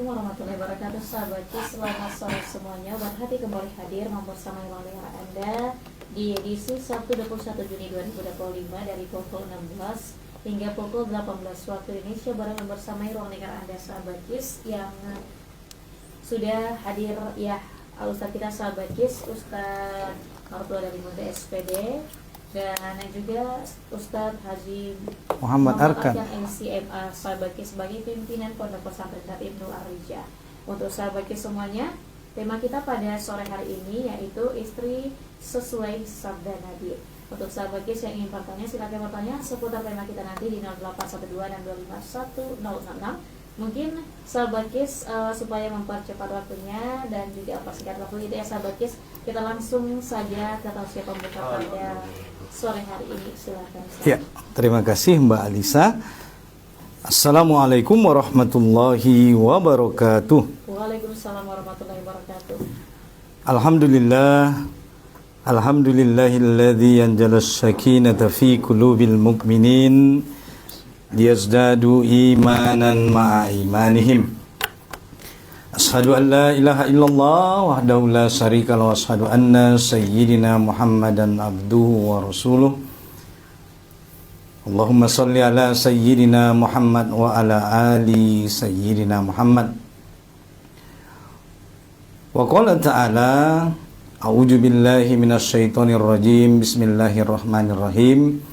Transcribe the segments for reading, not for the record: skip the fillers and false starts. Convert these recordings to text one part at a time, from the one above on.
Assalamualaikum warahmatullahi wabarakatuh. Sahabat selamat sore semuanya. Berhati kembali hadir mempersamai oleh Anda di edisi Sabtu 21 Juni 2025 dari pukul 16 hingga pukul 18 waktu Indonesia Barat, mempersamai ruang dengar Anda sahabat KIS yang sudah hadir ya. Ustaz kita sahabat KIS, Ustaz Martua dari Muda SPD, dan juga Ustadz Haji Muhammad Arkan LCMA sahabat KIS sebagai pimpinan Pondok Pesantren Ibnu Ar-Rija. Untuk sahabat KIS semuanya, tema kita pada sore hari ini yaitu istri sesuai sabda Nabi. Untuk sahabat KIS yang ingin bertanya, silakan bertanya seputar tema kita nanti di 0812 dan 251066. Mungkin sahabat KIS supaya mempercepat waktunya dan juga persingkat waktu itu ya sahabat KIS, kita langsung saja ke tausiah pembuka pada sore hari ini. Silakan. Ya, terima kasih Mbak Alisa. Assalamualaikum warahmatullahi wabarakatuh. Waalaikumsalam warahmatullahi wabarakatuh. Alhamdulillahilladzi anzala as-sakinata fi qulubil mu'minin liyazdadu imanan ma'a imanihim. Ashhadu an la ilaha illallah wahdahu la syarika lahu wa ashhadu anna sayyidina Muhammadan abduhu wa rasuluh. Allahumma salli ala sayyidina Muhammad wa ala ali sayyidina Muhammad. Wa qala ta'ala a'udzu billahi minasy syaithanir rajim. Bismillahirrahmanirrahim.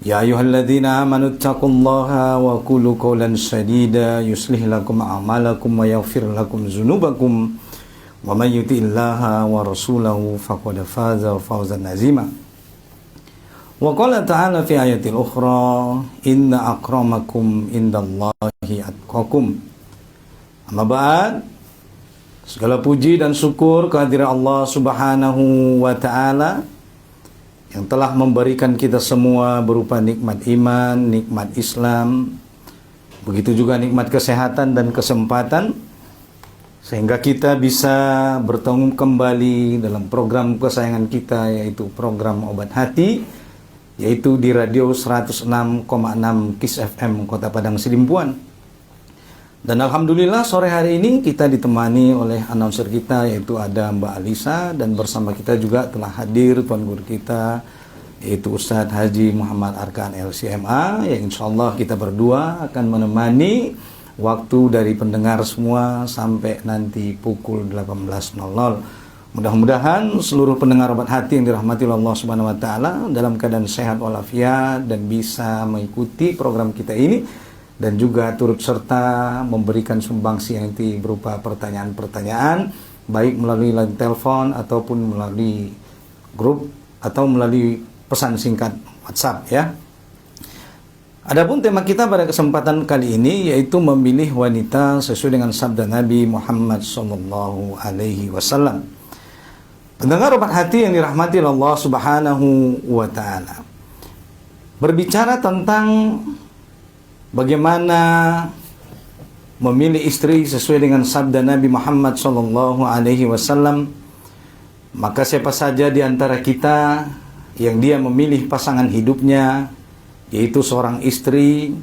Ya ayyuhalladzina amanu taqullaha wa qulu qawlan sadida yuslih lakum a'malakum wa yaghfir lakum dzunubakum wa may yuti'illaha wa rasulahu faqad faza fawzan 'azima. Wa qala ta'ala fi ayatil ukhra inna akramakum indallahi atqakum. Amma ba'd, segala puji dan syukur kehadiran Allah Subhanahu wa taala yang telah memberikan kita semua berupa nikmat iman, nikmat Islam, begitu juga nikmat kesehatan dan kesempatan, sehingga kita bisa bertemu kembali dalam program kesayangan kita, yaitu program Obat Hati, yaitu di radio 106,6 KIS FM Kota Padang Sidimpuan. Dan alhamdulillah sore hari ini kita ditemani oleh announcer kita, yaitu ada Mbak Alisa, dan bersama kita juga telah hadir tuan guru kita, yaitu Ustadz Haji Muhammad Arkan LCMA, yang insya Allah kita berdua akan menemani waktu dari pendengar semua sampai nanti pukul 18.00. Mudah-mudahan seluruh pendengar Obat Hati yang dirahmati Allah Subhanahu wa taala dalam keadaan sehat walafiat dan bisa mengikuti program kita ini, dan juga turut serta memberikan sumbangsi yang berupa pertanyaan-pertanyaan, baik melalui line telepon ataupun melalui grup atau melalui pesan singkat WhatsApp ya. Adapun tema kita pada kesempatan kali ini yaitu memilih wanita sesuai dengan sabda Nabi Muhammad sallallahu alaihi wasallam. Pendengar Obat Hati yang dirahmati Allah Subhanahu wa taala. Berbicara tentang bagaimana memilih istri sesuai dengan sabda Nabi Muhammad sallallahu alaihi wasallam, maka siapa saja di antara kita yang dia memilih pasangan hidupnya, yaitu seorang istri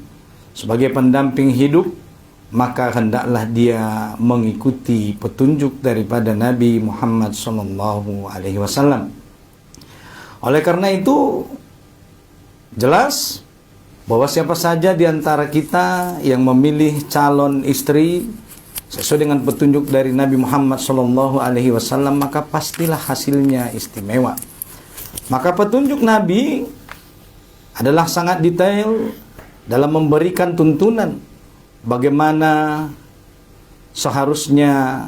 sebagai pendamping hidup, maka hendaklah dia mengikuti petunjuk daripada Nabi Muhammad sallallahu alaihi wasallam. Oleh karena itu, jelas bahwa siapa saja di antara kita yang memilih calon istri sesuai dengan petunjuk dari Nabi Muhammad sallallahu alaihi wasallam, maka pastilah hasilnya istimewa. Maka petunjuk Nabi adalah sangat detail dalam memberikan tuntunan bagaimana seharusnya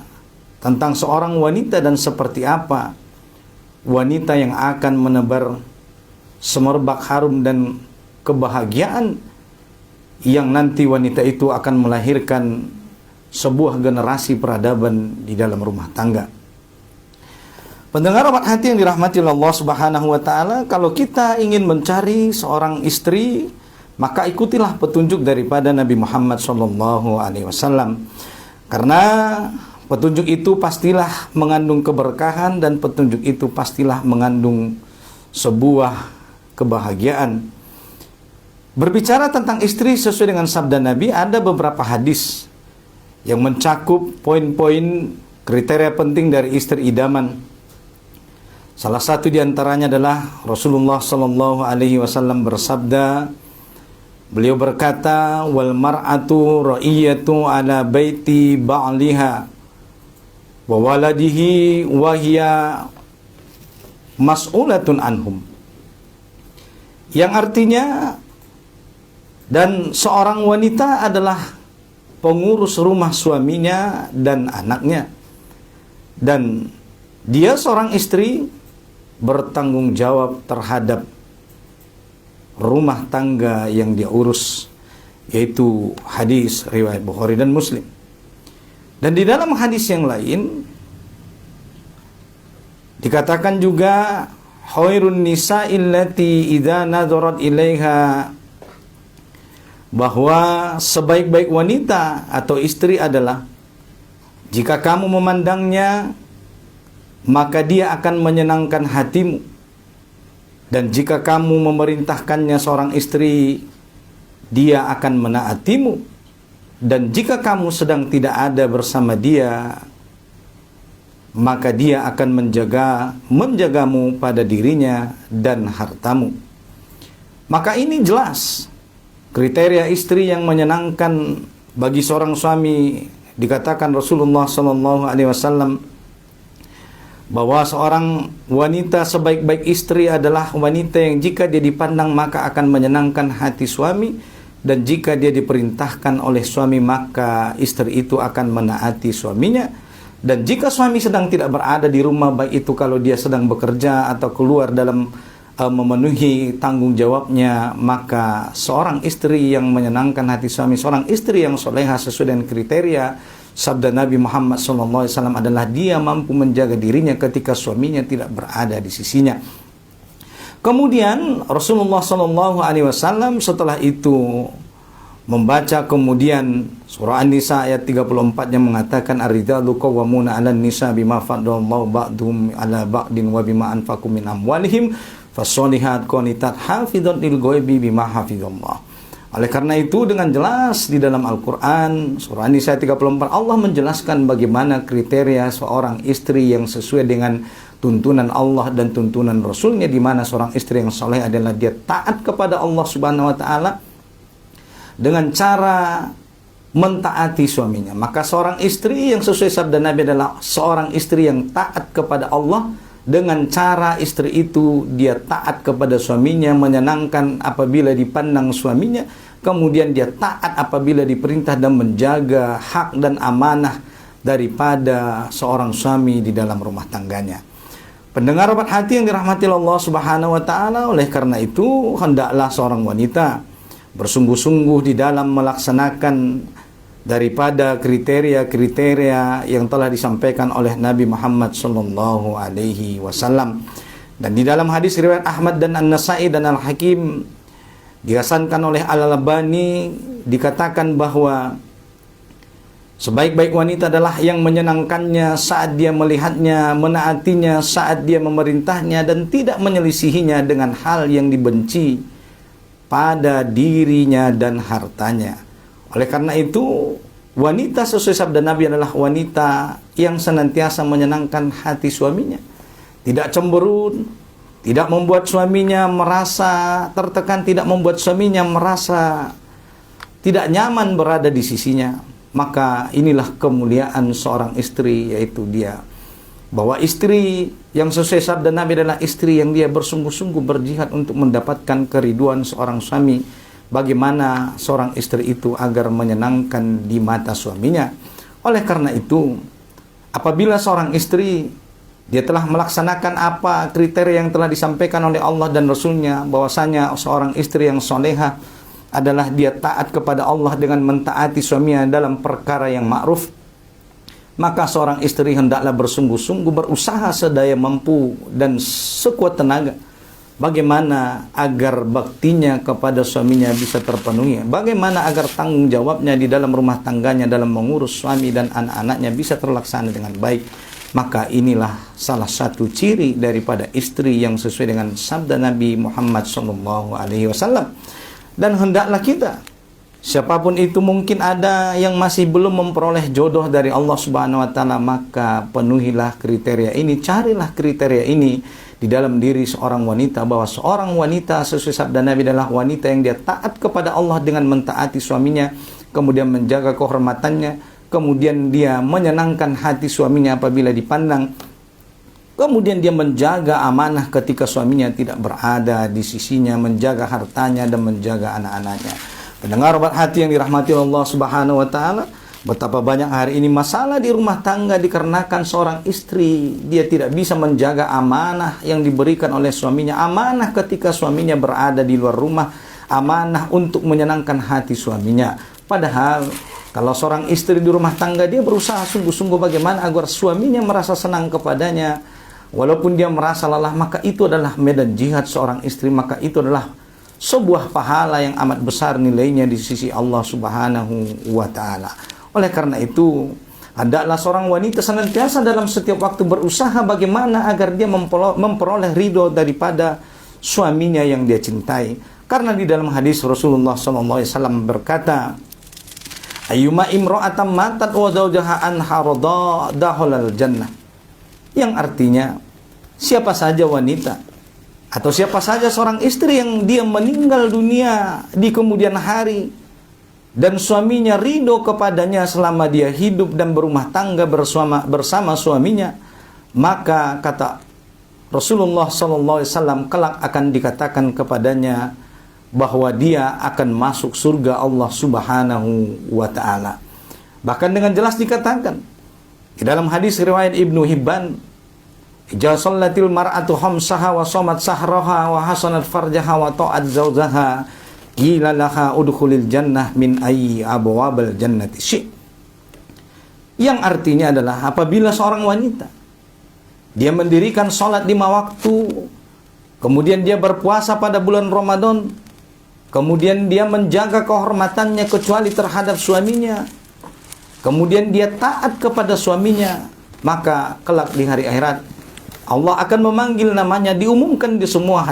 tentang seorang wanita dan seperti apa wanita yang akan menebar semerbak harum dan kebahagiaan yang nanti wanita itu akan melahirkan sebuah generasi peradaban di dalam rumah tangga. Pendengar Obat Hati yang dirahmati Allah Subhanahu wa taala, kalau kita ingin mencari seorang istri, maka ikutilah petunjuk daripada Nabi Muhammad sallallahu alaihi wasallam. Karena petunjuk itu pastilah mengandung keberkahan dan petunjuk itu pastilah mengandung sebuah kebahagiaan. Berbicara tentang istri sesuai dengan sabda Nabi, ada beberapa hadis yang mencakup poin-poin kriteria penting dari istri idaman. Salah satu di antaranya adalah Rasulullah sallallahu alaihi wasallam bersabda, beliau berkata, wal mar'atu ra'iyatu ala baiti ba'liha wa waladihi wa hiya mas'ulatun anhum. Yang artinya, dan seorang wanita adalah pengurus rumah suaminya dan anaknya, dan dia seorang istri bertanggung jawab terhadap rumah tangga yang dia urus, yaitu hadis riwayat Bukhari dan Muslim. Dan di dalam hadis yang lain dikatakan juga, khairun nisa'il lati idza nadharat ilaiha, bahwa sebaik-baik wanita atau istri adalah jika kamu memandangnya maka dia akan menyenangkan hatimu, dan jika kamu memerintahkannya seorang istri dia akan menaatimu, dan jika kamu sedang tidak ada bersama dia maka dia akan menjagamu pada dirinya dan hartamu. Maka ini jelas kriteria istri yang menyenangkan bagi seorang suami. Dikatakan Rasulullah sallallahu alaihi wasallam bahwa seorang wanita sebaik-baik istri adalah wanita yang jika dia dipandang maka akan menyenangkan hati suami, dan jika dia diperintahkan oleh suami maka istri itu akan menaati suaminya. Dan jika suami sedang tidak berada di rumah, baik itu kalau dia sedang bekerja atau keluar dalam memenuhi tanggung jawabnya, maka seorang istri yang menyenangkan hati suami, seorang istri yang soleha sesuai dengan kriteria sabda Nabi Muhammad SAW adalah dia mampu menjaga dirinya ketika suaminya tidak berada di sisinya. Kemudian Rasulullah SAW setelah itu membaca kemudian surah An-Nisa ayat 34 yang mengatakan, ar-rijalu qawwamuna 'alan nisa bima faddallahu ba'dhum 'ala ba'din wa bima anfaqu min amwalihim fasolihat qanitat hafizat lil ghaibi bima hafizallah. Oleh karena itu dengan jelas di dalam Al-Quran surah An-Nisa 34 Allah menjelaskan bagaimana kriteria seorang istri yang sesuai dengan tuntunan Allah dan tuntunan Rasulnya, di mana seorang istri yang soleh adalah dia taat kepada Allah Subhanahu wa Ta'ala dengan cara mentaati suaminya. Maka seorang istri yang sesuai sabda Nabi adalah seorang istri yang taat kepada Allah dengan cara istri itu dia taat kepada suaminya, menyenangkan apabila dipandang suaminya, kemudian dia taat apabila diperintah dan menjaga hak dan amanah daripada seorang suami di dalam rumah tangganya. Pendengar Rapat Hati yang dirahmati Allah Subhanahu wa Ta'ala, oleh karena itu hendaklah seorang wanita bersungguh-sungguh di dalam melaksanakan daripada kriteria-kriteria yang telah disampaikan oleh Nabi Muhammad sallallahu alaihi wasallam. Dan di dalam hadis riwayat Ahmad dan An-Nasa'i dan Al-Hakim dihasankan oleh Al-Albani, dikatakan bahwa sebaik-baik wanita adalah yang menyenangkannya saat dia melihatnya, menaatinya saat dia memerintahnya, dan tidak menyelisihinya dengan hal yang dibenci pada dirinya dan hartanya. Oleh karena itu, wanita sesuai sabda Nabi adalah wanita yang senantiasa menyenangkan hati suaminya, tidak cemberut, tidak membuat suaminya merasa tertekan, tidak membuat suaminya merasa tidak nyaman berada di sisinya. Maka inilah kemuliaan seorang istri, yaitu dia bahwa istri yang sesuai sabda Nabi adalah istri yang dia bersungguh-sungguh berjihad untuk mendapatkan keriduan seorang suami. Bagaimana seorang istri itu agar menyenangkan di mata suaminya. Oleh karena itu, apabila seorang istri dia telah melaksanakan apa kriteria yang telah disampaikan oleh Allah dan Rasulnya, bahwasanya seorang istri yang soleha adalah dia taat kepada Allah dengan mentaati suaminya dalam perkara yang ma'ruf, maka seorang istri hendaklah bersungguh-sungguh berusaha sedaya mampu dan sekuat tenaga bagaimana agar baktinya kepada suaminya bisa terpenuhi, bagaimana agar tanggung jawabnya di dalam rumah tangganya dalam mengurus suami dan anak-anaknya bisa terlaksana dengan baik. Maka inilah salah satu ciri daripada istri yang sesuai dengan sabda Nabi Muhammad SAW. Dan hendaklah kita Siapapun itu, mungkin ada yang masih belum memperoleh jodoh dari Allah Subhanahu wa taala, maka penuhilah kriteria ini, carilah kriteria ini di dalam diri seorang wanita, bahwa seorang wanita sesuai sabda Nabi adalah wanita yang dia taat kepada Allah dengan mentaati suaminya, kemudian menjaga kehormatannya, kemudian dia menyenangkan hati suaminya apabila dipandang, kemudian dia menjaga amanah ketika suaminya tidak berada di sisinya, menjaga hartanya dan menjaga anak-anaknya. Pendengar obat hati yang dirahmati Allah Subhanahu wa taala, betapa banyak hari ini masalah di rumah tangga dikarenakan seorang istri dia tidak bisa menjaga amanah yang diberikan oleh suaminya, amanah ketika suaminya berada di luar rumah, amanah untuk menyenangkan hati suaminya. Padahal kalau seorang istri di rumah tangga, dia berusaha sungguh-sungguh bagaimana agar suaminya merasa senang kepadanya, walaupun dia merasa lelah, maka itu adalah medan jihad seorang istri, maka itu adalah sebuah pahala yang amat besar nilainya di sisi Allah Subhanahu wa taala. Oleh karena itu, hendaklah seorang wanita senantiasa dalam setiap waktu berusaha bagaimana agar dia memperoleh ridho daripada suaminya yang dia cintai. Karena di dalam hadis Rasulullah SAW berkata, ayyuma imra'atam matat wa zawjaha anha radahul jannah. Yang artinya, siapa saja wanita atau siapa saja seorang istri yang dia meninggal dunia di kemudian hari dan suaminya ridho kepadanya selama dia hidup dan berumah tangga bersama suaminya, maka kata Rasulullah SAW, kelak akan dikatakan kepadanya bahwa dia akan masuk surga Allah Subhanahu wa taala. Bahkan dengan jelas dikatakan di dalam hadis riwayat Ibnu Hibban, idza shallatil mar'atu khamsaha wa shamat sahraha wa hasanat farjaha wa ta'at zawjaha qila laha udkhulil jannah min ayyi abwabil jannati syi'. Yang artinya adalah apabila seorang wanita dia mendirikan salat 5 waktu, kemudian dia berpuasa pada bulan Ramadan, kemudian dia menjaga kehormatannya kecuali terhadap suaminya, kemudian dia taat kepada suaminya, maka kelak di hari akhirat Allah akan memanggil namanya, diumumkan di semua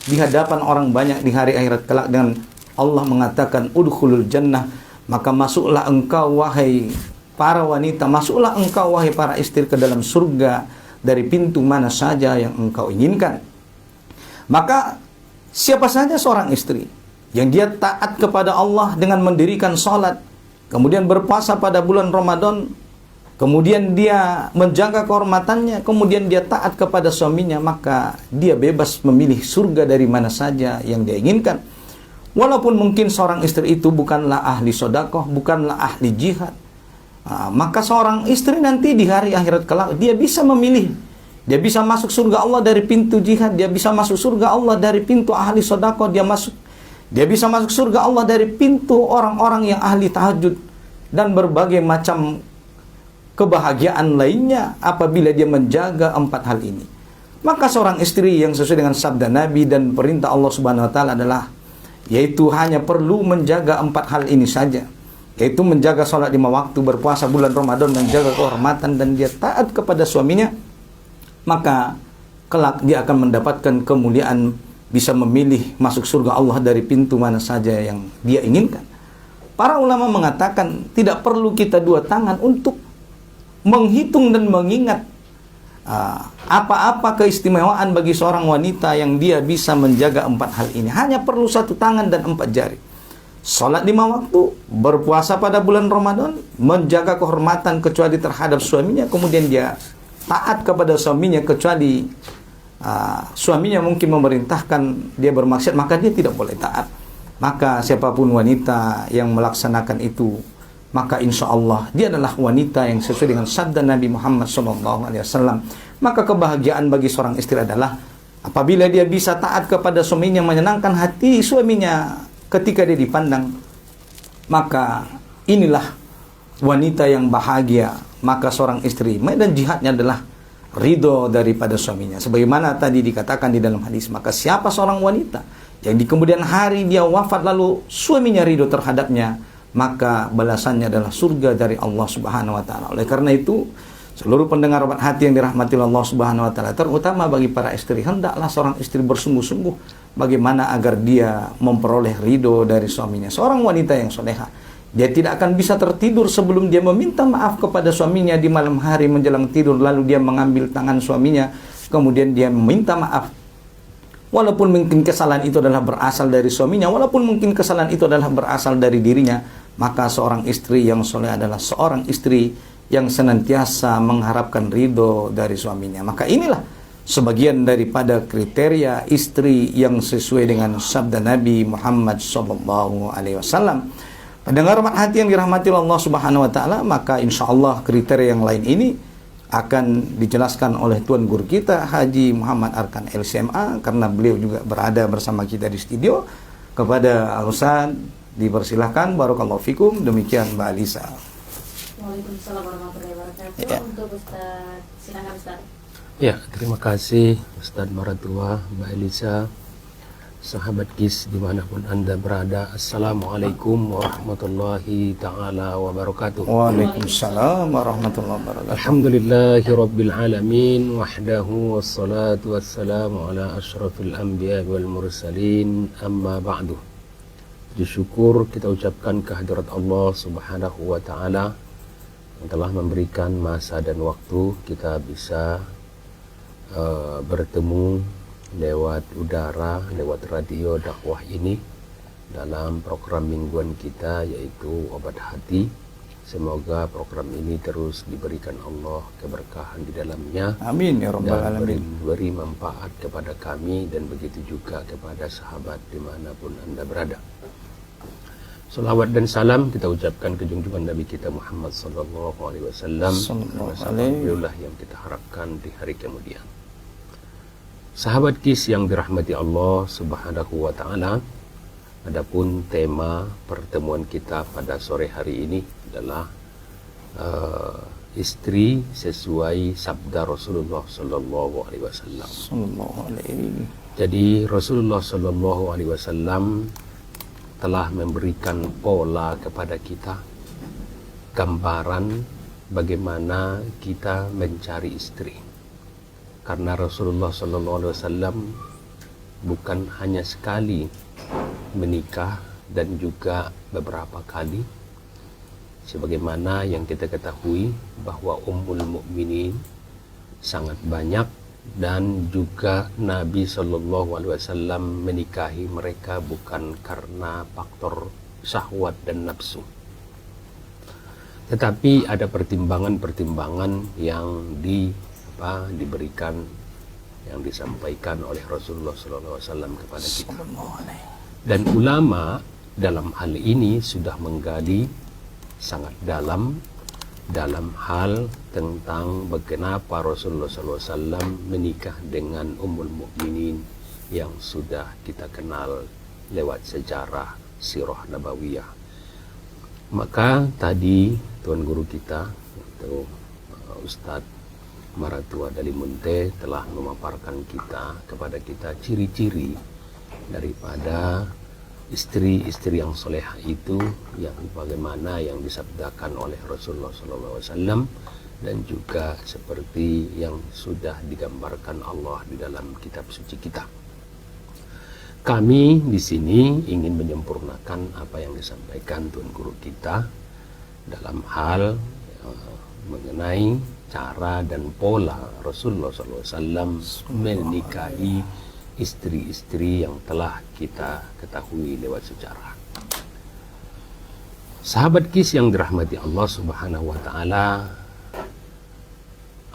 di hadapan orang banyak di hari akhirat kelak, dengan Allah mengatakan udkhulul jannah, maka masuklah engkau wahai para wanita, masuklah engkau wahai para istri ke dalam surga dari pintu mana saja yang engkau inginkan. Maka siapa saja seorang istri yang dia taat kepada Allah dengan mendirikan salat, kemudian berpuasa pada bulan Ramadan, kemudian dia menjaga kehormatannya, kemudian dia taat kepada suaminya, maka dia bebas memilih surga dari mana saja yang dia inginkan. Walaupun mungkin seorang istri itu bukanlah ahli sedekah, bukanlah ahli jihad, maka seorang istri nanti di hari akhirat kelak dia bisa memilih. Dia bisa masuk surga Allah dari pintu jihad, dia bisa masuk surga Allah dari pintu ahli sedekah, dia bisa masuk surga Allah dari pintu orang-orang yang ahli tahajud dan berbagai macam kebahagiaan lainnya apabila dia menjaga 4 hal ini. Maka seorang istri yang sesuai dengan sabda Nabi dan perintah Allah Subhanahu wa taala adalah, yaitu hanya perlu menjaga 4 hal ini saja, yaitu menjaga salat 5 waktu, berpuasa bulan Ramadan, menjaga kehormatan, dan dia taat kepada suaminya, maka kelak dia akan mendapatkan kemuliaan, bisa memilih masuk surga Allah dari pintu mana saja yang dia inginkan. Para ulama mengatakan tidak perlu kita 2 tangan untuk menghitung dan mengingat apa-apa keistimewaan bagi seorang wanita yang dia bisa menjaga 4 hal ini. Hanya perlu 1 tangan dan 4 jari. Salat 5 waktu, berpuasa pada bulan Ramadan, menjaga kehormatan kecuali terhadap suaminya, kemudian dia taat kepada suaminya kecuali suaminya mungkin memerintahkan dia bermaksiat, maka dia tidak boleh taat. Maka siapapun wanita yang melaksanakan itu, maka insya Allah dia adalah wanita yang sesuai dengan sabda Nabi Muhammad SAW. Maka kebahagiaan bagi seorang istri adalah apabila dia bisa taat kepada suaminya, menyenangkan hati suaminya ketika dia dipandang, maka inilah wanita yang bahagia. Maka seorang istri, medan jihadnya adalah ridho daripada suaminya. Sebagaimana tadi dikatakan di dalam hadis, maka siapa seorang wanita yang di kemudian hari dia wafat lalu suaminya ridho terhadapnya, maka balasannya adalah surga dari Allah Subhanahu wa taala. Oleh karena itu, Seluruh pendengar obat hati yang dirahmati Allah Subhanahu wa taala, terutama bagi para istri, hendaklah seorang istri bersungguh-sungguh bagaimana agar dia memperoleh ridho dari suaminya. Seorang wanita yang soleha, dia tidak akan bisa tertidur sebelum dia meminta maaf kepada suaminya di malam hari menjelang tidur, lalu dia mengambil tangan suaminya, kemudian dia meminta maaf. Walaupun mungkin kesalahan itu adalah berasal dari suaminya, walaupun mungkin kesalahan itu adalah berasal dari dirinya, maka seorang istri yang soleh adalah seorang istri yang senantiasa mengharapkan ridho dari suaminya. Maka inilah sebagian daripada kriteria istri yang sesuai dengan sabda Nabi Muhammad SAW. Pendengar rahmat hati yang dirahmati Allah Subhanahu wa taala, maka insya Allah kriteria yang lain ini akan dijelaskan oleh Tuan Guru kita Haji Muhammad Arkan LCMA, karena beliau juga berada bersama kita di studio. Kepada Al-Ustaz dipersilahkan, barakallahu fikum. Demikian Mbak Alisa. Waalaikumsalam warahmatullahi wabarakatuh. Ya. Untuk Ustaz, silakan Ustaz. Ya, terima kasih Ustadz Maratua, Mbak Elisa, sahabat KIS dimanapun Anda berada. Assalamualaikum warahmatullahi ta'ala wabarakatuh. Waalaikumsalam warahmatullahi wabarakatuh. Alhamdulillahi rabbil alamin, wahdahu wassalatu wassalamu ala ashrafil anbiya wal mursalin, amma ba'du. Syukur kita ucapkan kehadirat Allah Subhanahu wa ta'ala yang telah memberikan masa dan waktu kita bisa bertemu lewat udara, lewat radio dakwah ini dalam program mingguan kita yaitu Obat Hati. Semoga program ini terus diberikan Allah keberkahan di dalamnya. Amin ya rabbal dan alamin. beri manfaat kepada kami dan begitu juga kepada sahabat dimanapun Anda berada. Salawat dan salam kita ucapkan ke junjungan Nabi kita Muhammad sallallahu alaihi wasallam, beliaulah yang kita harapkan di hari kemudian. Sahabat KIS yang dirahmati Allah Subhanahu wa taala, adapun tema pertemuan kita pada sore hari ini adalah istri sesuai sabda Rasulullah sallallahu alaihi wasallam. Jadi Rasulullah sallallahu alaihi wasallam telah memberikan pola kepada kita, gambaran bagaimana kita mencari istri. Karena Rasulullah SAW bukan hanya sekali menikah dan juga beberapa kali, sebagaimana yang kita ketahui bahwa Ummul Mukminin sangat banyak, dan juga Nabi SAW menikahi mereka bukan karena faktor syahwat dan nafsu, tetapi ada pertimbangan-pertimbangan yang diberikan, yang disampaikan oleh Rasulullah SAW kepada kita. Dan ulama dalam hal ini sudah menggali sangat dalam hal tentang bagaimana Rasulullah SAW menikah dengan Ummul Mukminin yang sudah kita kenal lewat sejarah sirah nabawiyah. Maka tadi Tuan Guru kita, yaitu Ustadz Maratua Dalimunte, telah memaparkan kepada kita ciri-ciri daripada istri-istri yang solehah itu, yang bagaimana yang disabdakan oleh Rasulullah SAW, dan juga seperti yang sudah digambarkan Allah di dalam kitab suci kita. Kami di sini ingin menyempurnakan apa yang disampaikan Tuan Guru kita dalam hal mengenai cara dan pola Rasulullah SAW menikahi istri-istri yang telah kita ketahui lewat sejarah. Sahabat KIS yang dirahmati Allah Subhanahu wa taala,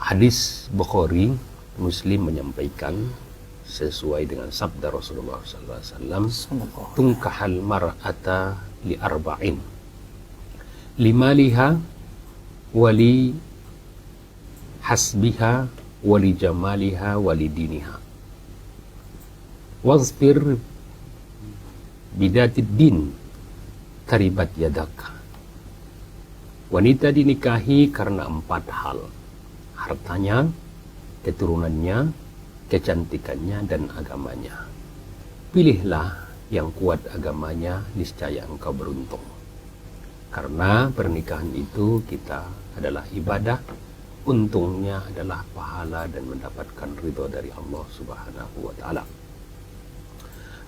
hadis Bukhari Muslim menyampaikan sesuai dengan sabda Rasulullah SAW, tunkahal mar'ata li arba'in, limaliha wali hasbiha wali jamaliha wali diniha wazfir bidatid din taribat yadaka. Wanita dinikahi karena 4 hal: hartanya, keturunannya, kecantikannya, dan agamanya. Pilihlah yang kuat agamanya, niscaya engkau beruntung. Karena pernikahan itu kita adalah ibadah, untungnya adalah pahala dan mendapatkan ridho dari Allah Subhanahu wa taala.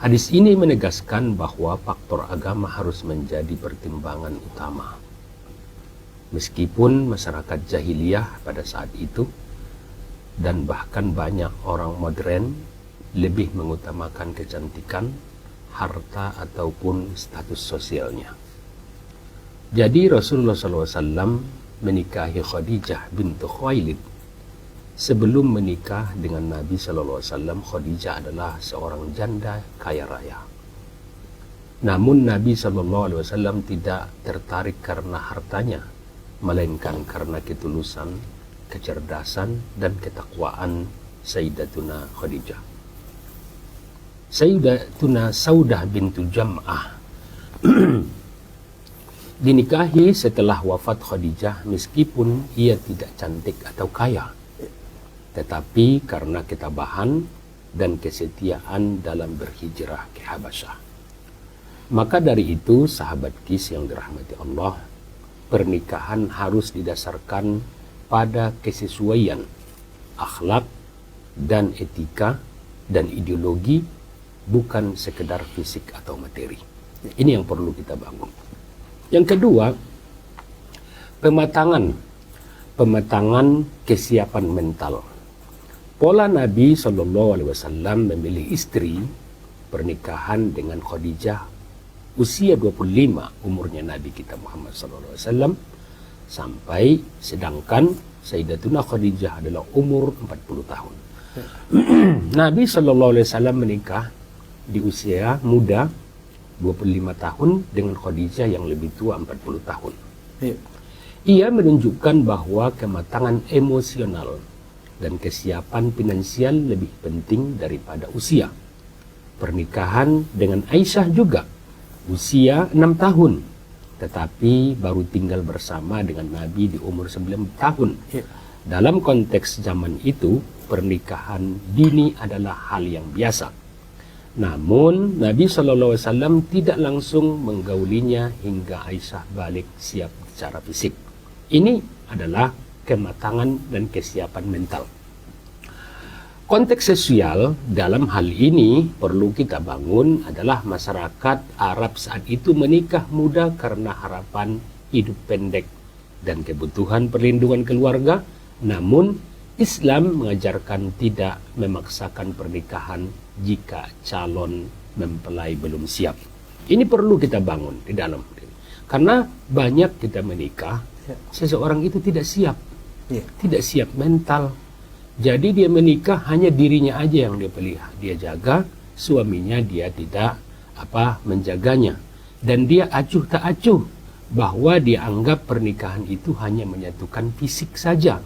Hadis ini menegaskan bahwa faktor agama harus menjadi pertimbangan utama. Meskipun masyarakat jahiliyah pada saat itu dan bahkan banyak orang modern lebih mengutamakan kecantikan, harta ataupun status sosialnya. Jadi Rasulullah SAW menikahi Khadijah bintu Khuwailid. Sebelum menikah dengan Nabi SAW, Khadijah adalah seorang janda kaya raya. Namun Nabi SAW tidak tertarik karena hartanya, melainkan karena ketulusan, kecerdasan, dan ketakwaan Sayyidatuna Khadijah. Sayyidatuna Saudah bintu Jam'ah dinikahi setelah wafat Khadijah meskipun ia tidak cantik atau kaya, tetapi karena ketabahan dan kesetiaan dalam berhijrah ke Habasyah. Maka dari itu, sahabat kis yang dirahmati Allah, pernikahan harus didasarkan pada kesesuaian akhlak dan etika dan ideologi, bukan sekedar fisik atau materi. Ini yang perlu kita bangun. Yang kedua, pematangan kesiapan mental. Pola Nabi SAW memilih istri pernikahan dengan Khadijah usia 25 umurnya Nabi kita Muhammad SAW, sampai sedangkan Sayyidatuna Khadijah adalah umur 40 tahun. Nabi SAW menikah di usia muda 25 tahun dengan Khadijah yang lebih tua 40 tahun. Ia menunjukkan bahwa kematangan emosional dan kesiapan finansial lebih penting daripada usia. Pernikahan dengan Aisyah juga usia 6 tahun, tetapi baru tinggal bersama dengan Nabi di umur 9 tahun. Dalam konteks zaman itu, pernikahan dini adalah hal yang biasa. Namun, Nabi SAW tidak langsung menggaulinya hingga Aisyah balik siap secara fisik. Ini adalah kematangan dan kesiapan mental. Konteks sosial dalam hal ini perlu kita bangun adalah masyarakat Arab saat itu menikah muda karena harapan hidup pendek dan kebutuhan perlindungan keluarga. Namun Islam mengajarkan tidak memaksakan pernikahan jika calon mempelai belum siap. Ini perlu kita bangun di dalam diri. Karena banyak kita menikah, seseorang itu tidak siap. Tidak siap mental. Jadi dia menikah hanya dirinya aja yang dia pelihara, dia jaga, suaminya dia tidak menjaganya, dan dia acuh tak acuh bahwa dia anggap pernikahan itu hanya menyatukan fisik saja.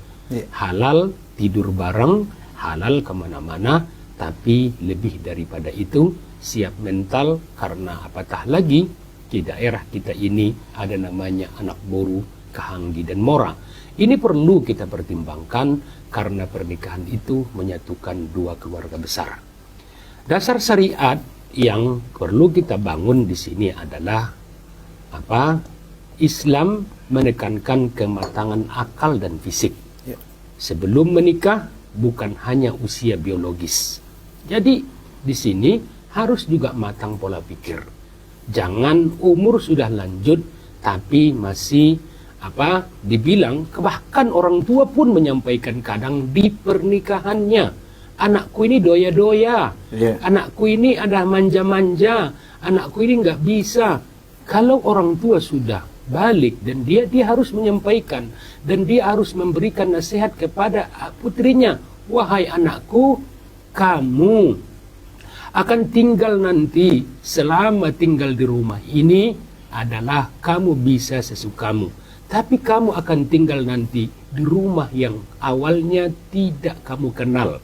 Halal tidur bareng, halal kemana-mana, tapi lebih daripada itu siap mental. Karena apatah lagi di daerah kita ini ada namanya anak boru, Kahanggi dan Mora. Ini perlu kita pertimbangkan karena pernikahan itu menyatukan dua keluarga besar. Dasar syariat yang perlu kita bangun di sini adalah Islam menekankan kematangan akal dan fisik. Sebelum menikah bukan hanya usia biologis. Jadi di sini harus juga matang pola pikir. Jangan umur sudah lanjut tapi masih dibilang, bahkan orang tua pun menyampaikan kadang di pernikahannya, anakku ini doya-doya, anakku ini ada manja-manja, anakku ini nggak bisa. Kalau orang tua sudah balik dan dia harus menyampaikan dan dia harus memberikan nasihat kepada putrinya, wahai anakku, kamu akan tinggal nanti, selama tinggal di rumah ini adalah kamu bisa sesukamu. Tapi kamu akan tinggal nanti di rumah yang awalnya tidak kamu kenal.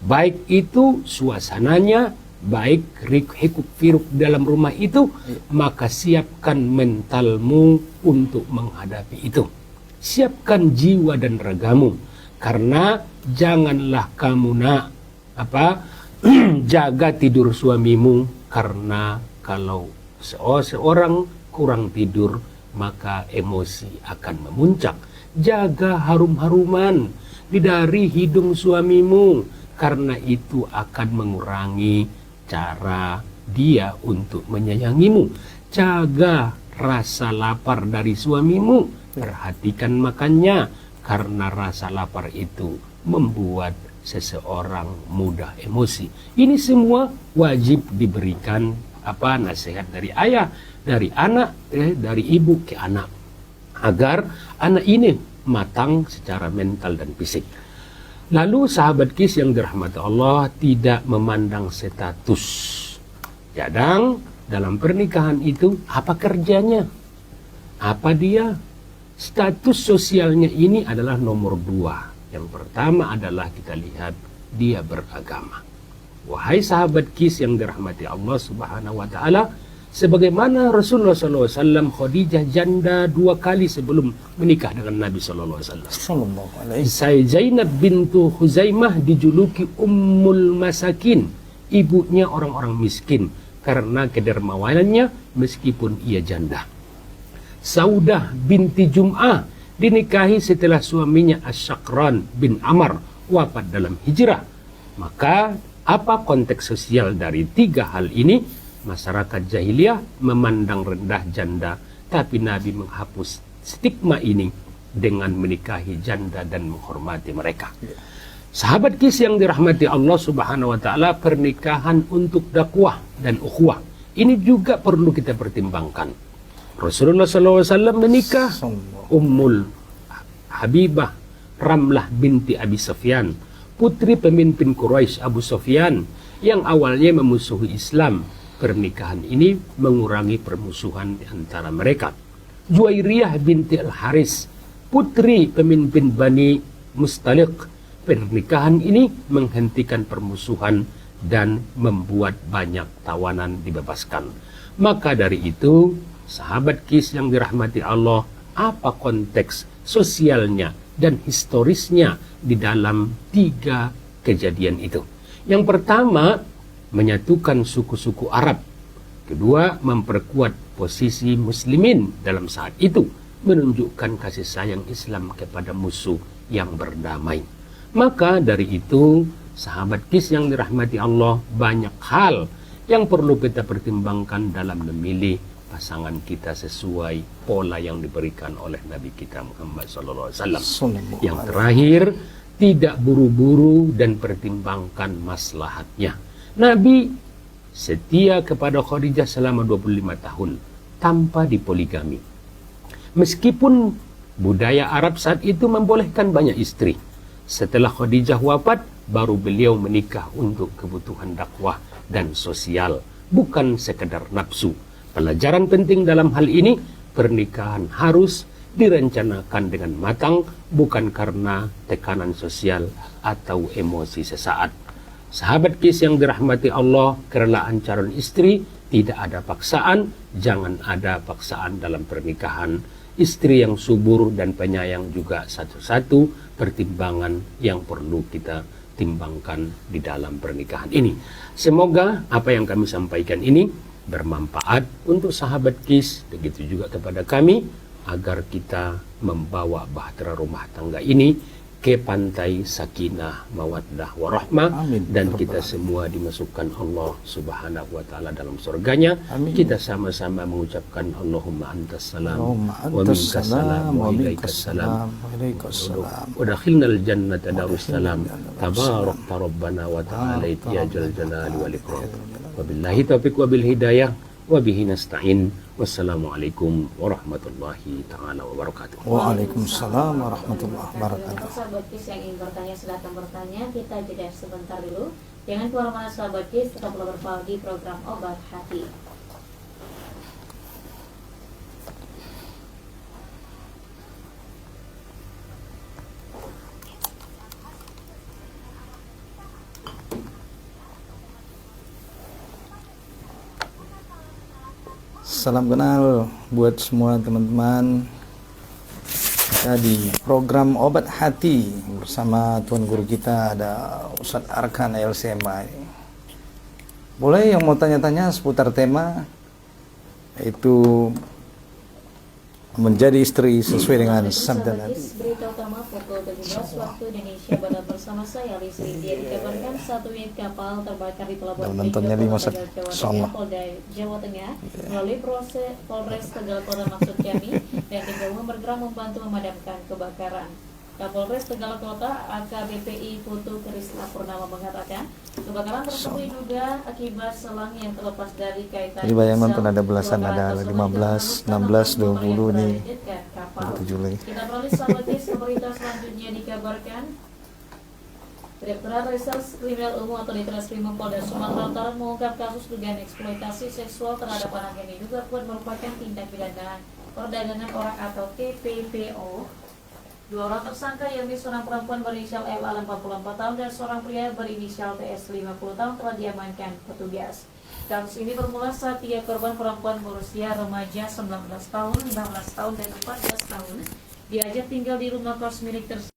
Baik itu suasananya, baik hiruk-pikuk dalam rumah itu, maka siapkan mentalmu untuk menghadapi itu. Siapkan jiwa dan ragamu. Karena janganlah kamu jaga tidur suamimu, karena kalau seorang kurang tidur maka emosi akan memuncak. jaga harum-haruman dari hidung suamimu, karena itu akan mengurangi cara dia untuk menyayangimu. Jaga rasa lapar dari suamimu, perhatikan makannya, karena rasa lapar itu membuat seseorang mudah emosi. Ini semua wajib diberikan nasihat dari ayah, dari anak, dari ibu ke anak, agar anak ini matang secara mental dan fisik. Lalu sahabat kis yang dirahmati Allah tidak memandang status. Kadang dalam pernikahan itu apa kerjanya, apa dia, status sosialnya ini adalah nomor 2. Yang pertama adalah kita lihat dia beragama. Wahai sahabat kis yang dirahmati Allah Subhanahu wa taala, sebagaimana Rasulullah SAW Khadijah janda 2 kali sebelum menikah dengan Nabi SAW. Saya Zainab bintu Huzaimah dijuluki Ummul Masakin, ibunya orang-orang miskin, karena kedermawanannya meskipun ia janda. Saudah binti Jum'ah dinikahi setelah suaminya Asyakran bin Amr wafat dalam hijrah. Maka apa konteks sosial dari 3 hal ini? Masyarakat jahiliyah memandang rendah janda, tapi Nabi menghapus stigma ini dengan menikahi janda dan menghormati mereka. Sahabat kis yang dirahmati Allah Subhanahu wa taala, pernikahan untuk dakwah dan ukhuwah ini juga perlu kita pertimbangkan. Rasulullah SAW menikah Ummul Habibah Ramlah binti Abi Sufyan, putri pemimpin Quraisy Abu Sufyan yang awalnya memusuhi Islam. Pernikahan ini mengurangi permusuhan di antara mereka. Juwairiyah binti Al-Haris, putri pemimpin Bani Mustaliq. Pernikahan ini menghentikan permusuhan dan membuat banyak tawanan dibebaskan. Maka dari itu, sahabat kis yang dirahmati Allah, apa konteks sosialnya dan historisnya di dalam 3 kejadian itu? Yang pertama, menyatukan suku-suku Arab. Kedua, memperkuat posisi muslimin dalam saat itu, menunjukkan kasih sayang Islam kepada musuh yang berdamai. Maka dari itu, sahabat kis yang dirahmati Allah, banyak hal yang perlu kita pertimbangkan dalam memilih pasangan kita sesuai pola yang diberikan oleh Nabi kita Muhammad SAW. Yang terakhir, tidak buru-buru dan pertimbangkan maslahatnya. Nabi setia kepada Khadijah selama 25 tahun tanpa dipoligami. Meskipun budaya Arab saat itu membolehkan banyak istri. Setelah Khadijah wafat, baru beliau menikah untuk kebutuhan dakwah dan sosial, bukan sekedar nafsu. Pelajaran penting dalam hal ini, pernikahan harus direncanakan dengan matang, bukan karena tekanan sosial atau emosi sesaat. Sahabat kis yang dirahmati Allah, kerelaan calon istri tidak ada paksaan, jangan ada paksaan dalam pernikahan. Istri yang subur dan penyayang juga satu-satu pertimbangan yang perlu kita timbangkan di dalam pernikahan ini. Semoga apa yang kami sampaikan ini bermanfaat untuk sahabat kis, begitu juga kepada kami, agar kita membawa bahtera rumah tangga ini ke pantai sakinah, mawaddah, warahmah, dan kita semua dimasukkan Allah Subhanahu wa taala dalam surganya. Amin. Kita sama-sama mengucapkan Allahumma antas salam wa minkas salam wa ilaikas salam wa dakhilnal jannata darussalam tabarakta rabbana wa ta'ala ya jal jalali wal ikram. Wabillahi taufiq wabil hidayah wa bihi nasta'in. Wassalamualaikum warahmatullahi ta'ala wabarakatuh. Waalaikumsalam warahmatullahi wabarakatuh. Sahabat kis yang ingin bertanya silakan bertanya. Kita jeda sebentar dulu. Jangan kemana-mana sahabat kis, tetaplah bersama di program Obat Hati. Salam kenal buat semua teman-teman. Kita di program Obat Hati bersama Tuan Guru kita ada Ustadz Arkan LCMA. Boleh yang mau tanya-tanya seputar tema, yaitu menjadi istri sesuai dengan Bapak, Ibu, sabda sahabat Nabi. KIS, berita utama pukul 17 waktu Indonesia Barat bersama saya Lis Rindia. Dikabarkan satu unit kapal terbakar di pelabuhan Udah nontonnya di masa- Tegal, Jawa Insyaallah. Tengah, Polda Jawa Tengah melalui proses Polres Tegal Kota maksud kami dan tim gabungan bergerak membantu memadamkan kebakaran. Kapolres Tegal Kota AKBPI Putu Krisna Purnama mengatakan kebakaran tersebut diduga akibat selang yang terlepas dari kaitan. Jadi bayang nonton diesel. ada belasan, Kebakaran ada tersebut 15, dilakukan 16, oleh motor yang 20 nih. berada di dekat kapal. 7 lagi. Kita beralih sahabat KIS ke berita selanjutnya. Dikabarkan Direktorat Reserse Kriminal Umum atau Ditreskrim Polda Sumatera Utara mengungkap kasus dugaan eksploitasi seksual terhadap anak yang diduga kuat merupakan tindak pidana perdagangan orang atau TPPO. Dua orang tersangka yakni seorang perempuan berinisial LA 44 tahun dan seorang pria berinisial TS 50 tahun telah diamankan petugas. Kasus ini bermula saat 3 korban perempuan berusia remaja 19 tahun, 15 tahun, dan 14 tahun diajak tinggal di rumah kos milik tersebut.